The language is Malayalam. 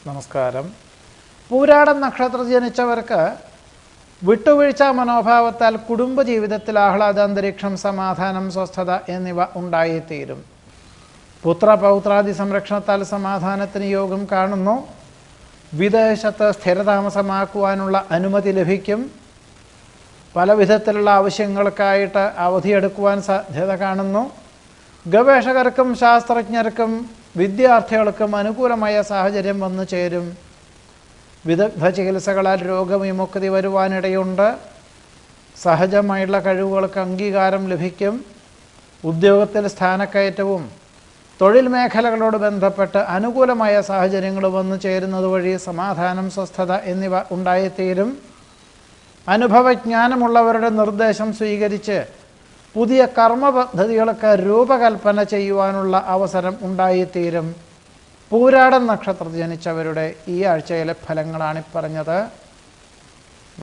നമസ്കാരം. പൂരാടം നക്ഷത്രത്തിൽ ജനിച്ചവർക്ക് വിട്ടുവീഴ്ച മനോഭാവത്താൽ കുടുംബജീവിതത്തിൽ ആഹ്ലാദാന്തരീക്ഷം, സമാധാനം, സ്വസ്ഥത എന്നിവ ഉണ്ടായിത്തീരും. പുത്രപൗത്രാദി സംരക്ഷണത്താൽ സമാധാനത്തിന് യോഗം കാണുന്നു. വിദേശത്ത് സ്ഥിരതാമസമാക്കുവാനുള്ള അനുമതി ലഭിക്കും. പല വിധത്തിലുള്ള ആവശ്യങ്ങൾക്കായിട്ട് അവധിയെടുക്കുവാൻ സാധ്യത കാണുന്നു. ഗവേഷകർക്കും ശാസ്ത്രജ്ഞർക്കും വിദ്യാർത്ഥികൾക്കും അനുകൂലമായ സാഹചര്യം വന്നു ചേരും. വിദഗ്ധ ചികിത്സകളാൽ രോഗവിമുക്തി വരുവാനിടയുണ്ട്. സഹജമായുള്ള കഴിവുകൾക്ക് അംഗീകാരം ലഭിക്കും. ഉദ്യോഗത്തിൽ സ്ഥാനക്കയറ്റവും തൊഴിൽ മേഖലകളോട് ബന്ധപ്പെട്ട് അനുകൂലമായ സാഹചര്യങ്ങൾ വന്നു ചേരുന്നത് വഴി സമാധാനം, സ്വസ്ഥത എന്നിവ ഉണ്ടായിത്തീരും. അനുഭവജ്ഞാനമുള്ളവരുടെ നിർദ്ദേശം സ്വീകരിച്ച് പുതിയ കർമ്മ പദ്ധതികൾക്ക് രൂപകൽപ്പന ചെയ്യുവാനുള്ള അവസരം ഉണ്ടായിത്തീരും. പൂരാടം നക്ഷത്രത്തിൽ ജനിച്ചവരുടെ ഈ ആഴ്ചയിലെ ഫലങ്ങളാണ് പറഞ്ഞത്.